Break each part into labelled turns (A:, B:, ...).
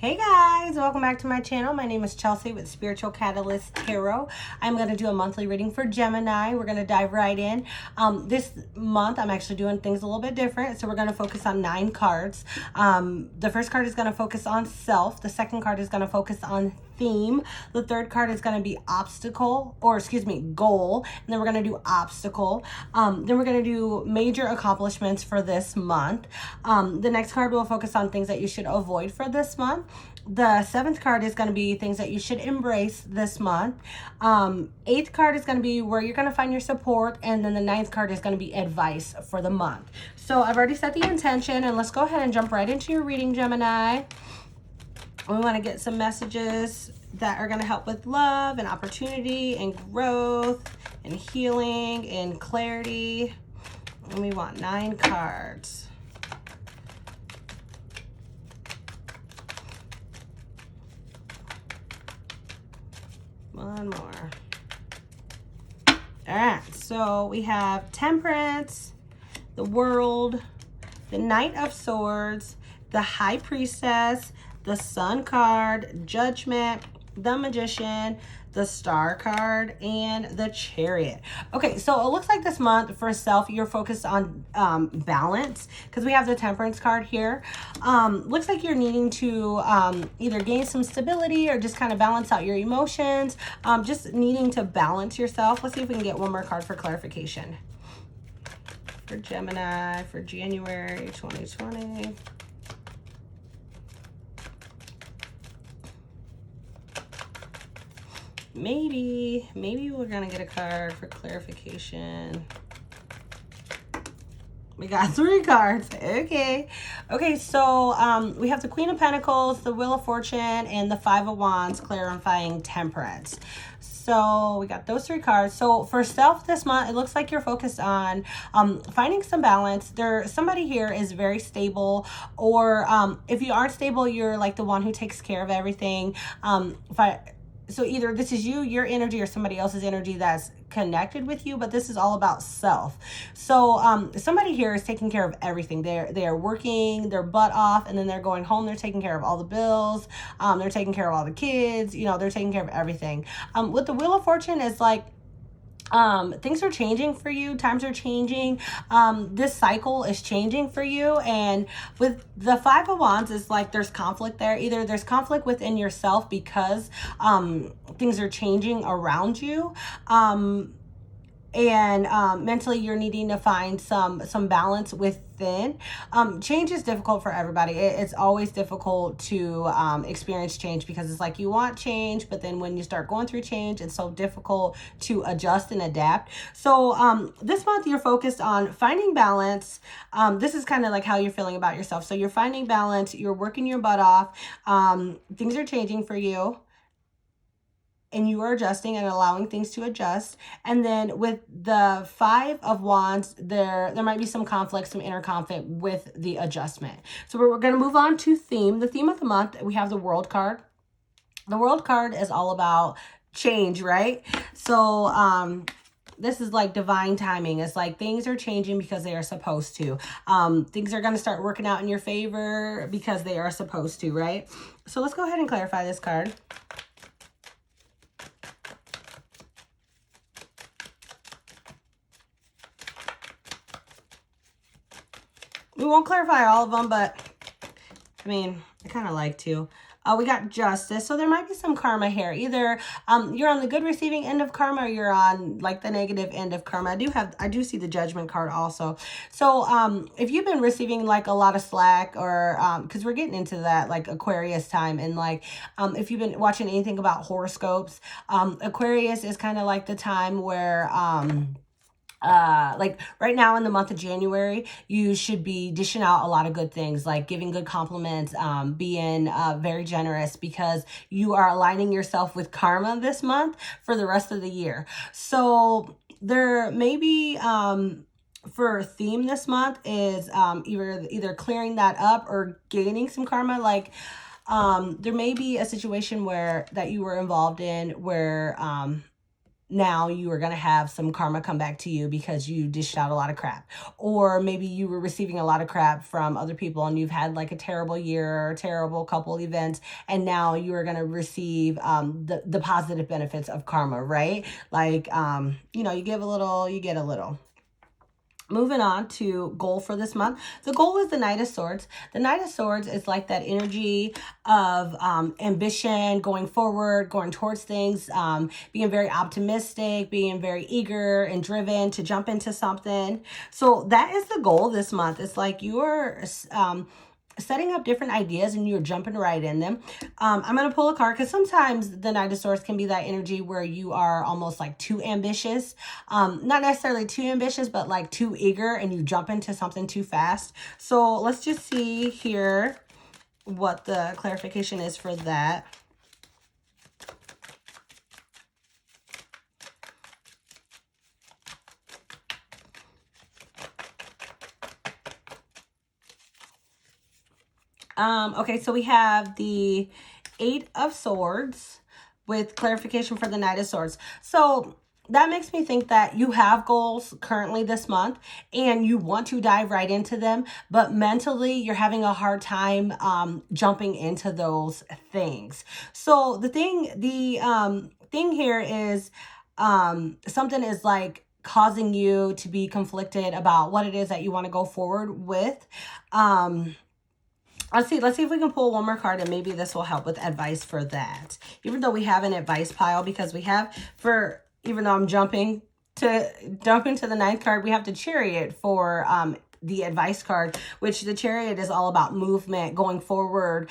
A: Hey guys, welcome back to my channel. My name is Chelsea with Spiritual Catalyst Tarot. I'm going to do a monthly reading for Gemini. We're going to dive right in. This month, I'm actually doing things a little bit different. So we're going to focus on 9 cards. The first card is going to focus on self. The second card is going to focus on theme. The third card is going to be obstacle, or excuse me, goal. And then we're going to do obstacle. Then we're going to do major accomplishments for this month. The next card will focus on things that you should avoid for this month. The 7th card is going to be things that you should embrace this month. 8th card is going to be where you're going to find your support. And then the 9th card is going to be advice for the month. So I've already set the intention, and let's go ahead and jump right into your reading, Gemini. We want to get some messages that are going to help with love and opportunity and growth and healing and clarity. And we want 9 cards. One more. All right, so we have Temperance, the World, the Knight of Swords, the High Priestess, the Sun card, Judgment, the Magician, the Star card, and the Chariot. Okay, so it looks like this month for self, you're focused on balance, because we have the Temperance card here. Looks like you're needing to either gain some stability or just kind of balance out your emotions, just needing to balance yourself. Let's see if we can get one more card for clarification. For Gemini, for January 2020. Maybe we're gonna get a card for clarification. We got 3 cards. Okay, so we have the Queen of Pentacles, the Wheel of Fortune, and the 5 of Wands, clarifying Temperance. So we got those 3 cards. So for self this month, it looks like you're focused on finding some balance. Somebody here is very stable, or if you aren't stable, you're like the one who takes care of everything. So either this is your energy, or somebody else's energy that's connected with you, but this is all about self. So somebody here is taking care of everything. They are working their butt off, and then they're going home. They're taking care of all the bills. They're taking care of all the kids. They're taking care of everything. With the Wheel of Fortune, is like, things are changing for you. Times are changing. This cycle is changing for you. And with the 5 of Wands, is like there's conflict there. Either there's conflict within yourself because things are changing around you. And mentally you're needing to find some balance within. Change is difficult for everybody. It's always difficult to experience change, because it's like you want change, but then when you start going through change, it's so difficult to adjust and adapt. So this month you're focused on finding balance. This is kind of like how you're feeling about yourself. So you're finding balance, you're working your butt off. Things are changing for you, and you are adjusting and allowing things to adjust. And then with the 5 of Wands, there might be some conflict, some inner conflict with the adjustment. So we're going to move on to theme. The theme of the month, we have the World card. The World card is all about change, right? So this is like divine timing. It's like things are changing because they are supposed to. Things are going to start working out in your favor because they are supposed to, right? So let's go ahead and clarify this card. We won't clarify all of them, but I mean, I kind of like to. We got Justice. So there might be some karma here. Either you're on the good receiving end of karma, or you're on like the negative end of karma. I do see the Judgment card also. So if you've been receiving like a lot of slack, or because we're getting into that like Aquarius time, and like if you've been watching anything about horoscopes, Aquarius is kind of like the time where like right now in the month of January, you should be dishing out a lot of good things, like giving good compliments, being very generous, because you are aligning yourself with karma this month for the rest of the year. So there may be for theme this month is either clearing that up or gaining some karma. Like there may be a situation that you were involved in where now you are going to have some karma come back to you because you dished out a lot of crap. Or maybe you were receiving a lot of crap from other people and you've had like a terrible year or a terrible couple events, and now you are going to receive the positive benefits of karma, right? Like, you know, you give a little, you get a little. Moving on to goal for this month. The goal is the Knight of Swords. The Knight of Swords is like that energy of ambition, going forward, going towards things, being very optimistic, being very eager and driven to jump into something. So that is the goal this month. It's like you are setting up different ideas and you're jumping right in them. I'm going to pull a card because sometimes the Knight of Swords can be that energy where you are almost like too ambitious. Not necessarily too ambitious, but like too eager and you jump into something too fast. So let's just see here what the clarification is for that. Okay, so we have the Eight of Swords with clarification for the Knight of Swords. So that makes me think that you have goals currently this month and you want to dive right into them, but mentally you're having a hard time jumping into those things. So the thing here is something is like causing you to be conflicted about what it is that you want to go forward with. Let's see if we can pull one more card and maybe this will help with advice for that. Even though we have an advice pile, because we have even though I'm jumping into the ninth card, we have the Chariot for the advice card, which the Chariot is all about movement, going forward.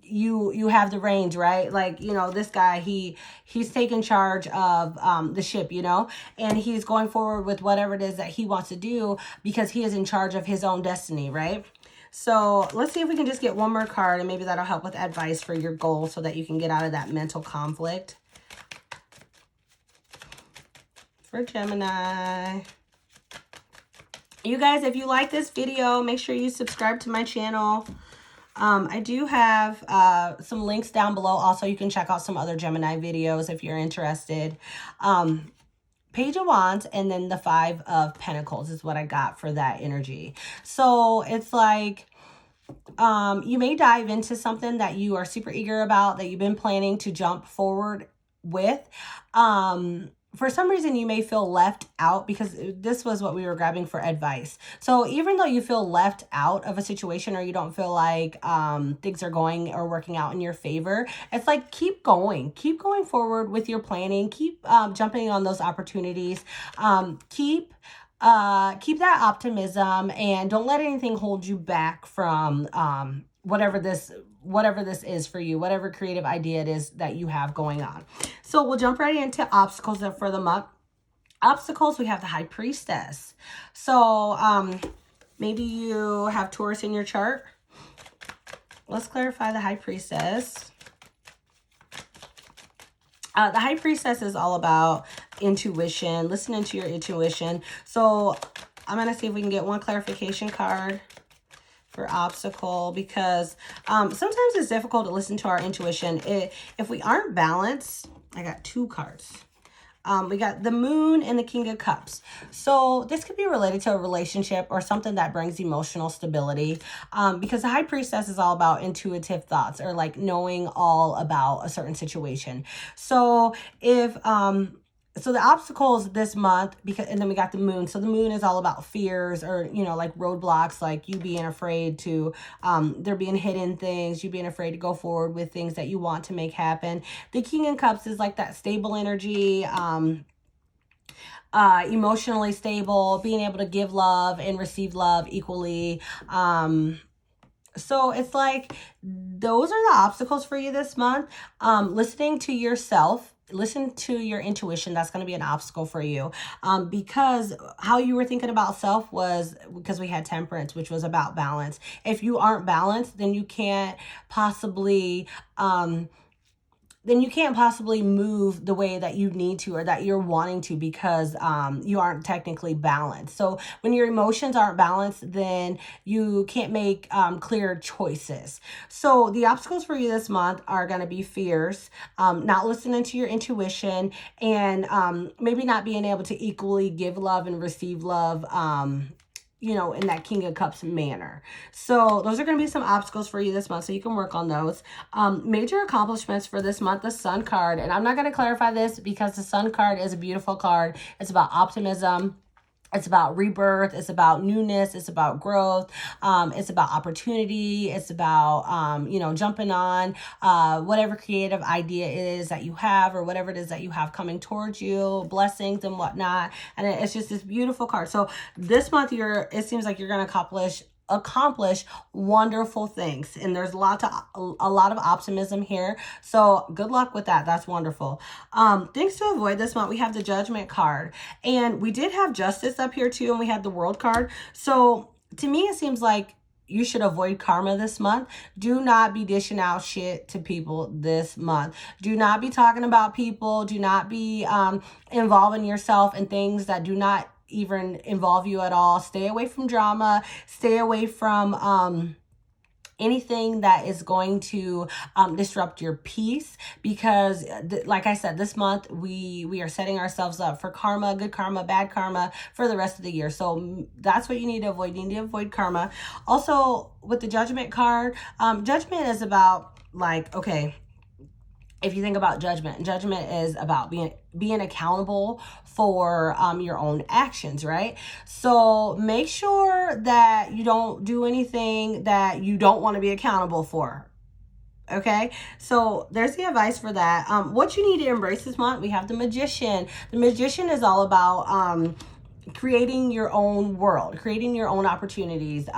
A: You have the reins, right? Like, you know, this guy, he's taking charge of the ship, you know, and he's going forward with whatever it is that he wants to do because he is in charge of his own destiny, right? So let's see if we can just get one more card and maybe that'll help with advice for your goal so that you can get out of that mental conflict. For Gemini. You guys, if you like this video, make sure you subscribe to my channel. I do have some links down below. Also, you can check out some other Gemini videos if you're interested. Page of Wands and then the Five of Pentacles is what I got for that energy. So it's like you may dive into something that you are super eager about, that you've been planning to jump forward with. For some reason, you may feel left out because this was what we were grabbing for advice. So even though you feel left out of a situation or you don't feel like things are going or working out in your favor, it's like keep going forward with your planning. Keep jumping on those opportunities. Keep that optimism and don't let anything hold you back from whatever this is for you, whatever creative idea it is that you have going on. So we'll jump right into obstacles for the month. Obstacles, we have the High Priestess. So maybe you have Taurus in your chart. Let's clarify the High Priestess. The High Priestess is all about intuition, listening to your intuition. So I'm going to see if we can get one clarification card for obstacle, because sometimes it's difficult to listen to our intuition. If we aren't balanced, I got two cards. We got the Moon and the King of Cups. So this could be related to a relationship or something that brings emotional stability, because the High Priestess is all about intuitive thoughts or like knowing all about a certain situation. So if so the obstacles this month, and then we got the Moon. So the Moon is all about fears or, you know, like roadblocks, like you being afraid to, there being hidden things, you being afraid to go forward with things that you want to make happen. The King of Cups is like that stable energy, emotionally stable, being able to give love and receive love equally. So it's like, those are the obstacles for you this month. Listening to yourself. Listen to your intuition. That's going to be an obstacle for you, because how you were thinking about self was because we had Temperance, which was about balance. If you aren't balanced, then you can't possibly then you can't possibly move the way that you need to or that you're wanting to, because you aren't technically balanced. So when your emotions aren't balanced, then you can't make clear choices. So the obstacles for you this month are going to be fears, not listening to your intuition, and maybe not being able to equally give love and receive love, you know, in that King of Cups manner. So those are going to be some obstacles for you this month, so you can work on those. Major accomplishments for this month, the Sun card. And I'm not going to clarify this because the Sun card is a beautiful card. It's about optimism. It's about rebirth. It's about newness. It's about growth. It's about opportunity. It's about, you know, jumping on whatever creative idea it is that you have, or whatever it is that you have coming towards you, blessings and whatnot. And it's just this beautiful card. So this month, it seems like you're going to accomplish wonderful things, and there's a lot of optimism here, so good luck with that. That's wonderful. Things to avoid this month, we have the Judgment card, and we did have Justice up here too, and we had the World card. So to me, it seems like you should avoid karma this month. Do not be dishing out shit to people this month. Do not be talking about people. Do not be involving yourself in things that do not even involve you at all. Stay away from drama. Stay away from anything that is going to disrupt your peace, because like I said, this month we are setting ourselves up for karma, good karma, bad karma, for the rest of the year. So that's what you need to avoid. You need to avoid karma. Also, with the Judgment card, Judgment is about, like, okay, if you think about judgment is about being accountable for your own actions, right? So make sure that you don't do anything that you don't want to be accountable for. Okay, so there's the advice for that. What you need to embrace this month, we have the Magician. The Magician is all about creating your own world, creating your own opportunities,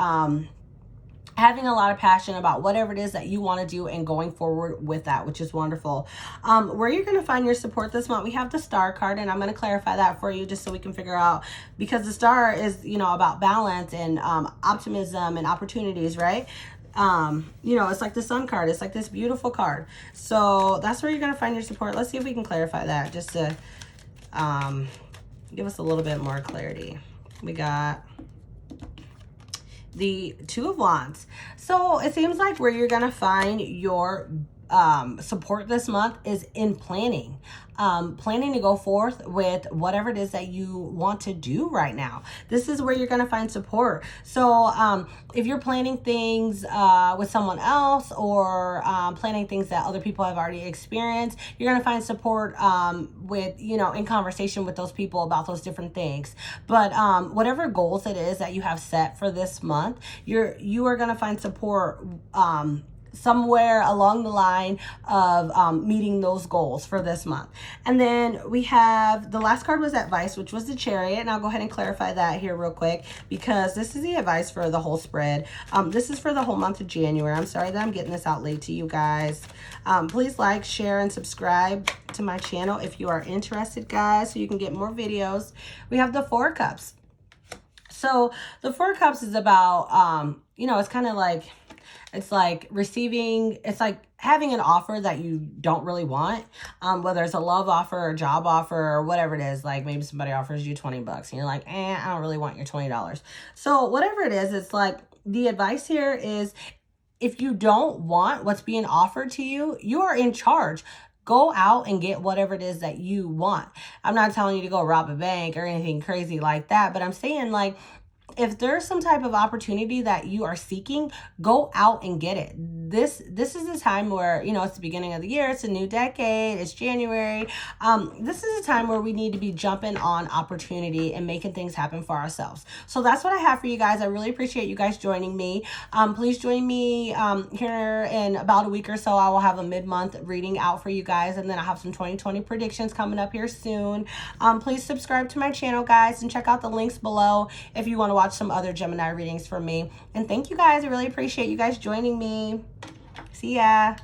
A: having a lot of passion about whatever it is that you want to do and going forward with that, which is wonderful. Where you're going to find your support this month, we have the Star card, and I'm going to clarify that for you just so we can figure out, because the Star is, you know, about balance and optimism and opportunities, right? You know, it's like the Sun card. It's like this beautiful card. So that's where you're going to find your support. Let's see if we can clarify that just to give us a little bit more clarity. We got the Two of Wands. So it seems like where you're gonna find your support this month is in planning. Planning to go forth with whatever it is that you want to do right now. This is where you're going to find support. So if you're planning things with someone else, or planning things that other people have already experienced, you're going to find support with, you know, in conversation with those people about those different things. But whatever goals it is that you have set for this month, you are going to find support somewhere along the line of meeting those goals for this month. And then we have, the last card was advice, which was the Chariot, and I'll go ahead and clarify that here real quick, because this is the advice for the whole spread. This is for the whole month of January. I'm sorry that I'm getting this out late to you guys. Please like, share, and subscribe to my channel if you are interested, guys, so you can get more videos. We have the Four of Cups. So the Four of Cups is about, you know, it's kind of like, it's like receiving, it's like having an offer that you don't really want, whether it's a love offer or a job offer or whatever it is. Like maybe somebody offers you 20 bucks and you're like, I don't really want your $20. So whatever it is, it's like the advice here is, if you don't want what's being offered to you, you are in charge. Go out and get whatever it is that you want. I'm not telling you to go rob a bank or anything crazy like that, but I'm saying, like, if there's some type of opportunity that you are seeking, go out and get it. This is a time where, you know, it's the beginning of the year, it's a new decade, it's January. This is a time where we need to be jumping on opportunity and making things happen for ourselves. So that's what I have for you guys. I really appreciate you guys joining me. Please join me here in about a week or so. I will have a mid-month reading out for you guys, and then I'll have some 2020 predictions coming up here soon. Please subscribe to my channel, guys, and check out the links below if you want to watch some other Gemini readings from me. And thank you guys. I really appreciate you guys joining me. See ya.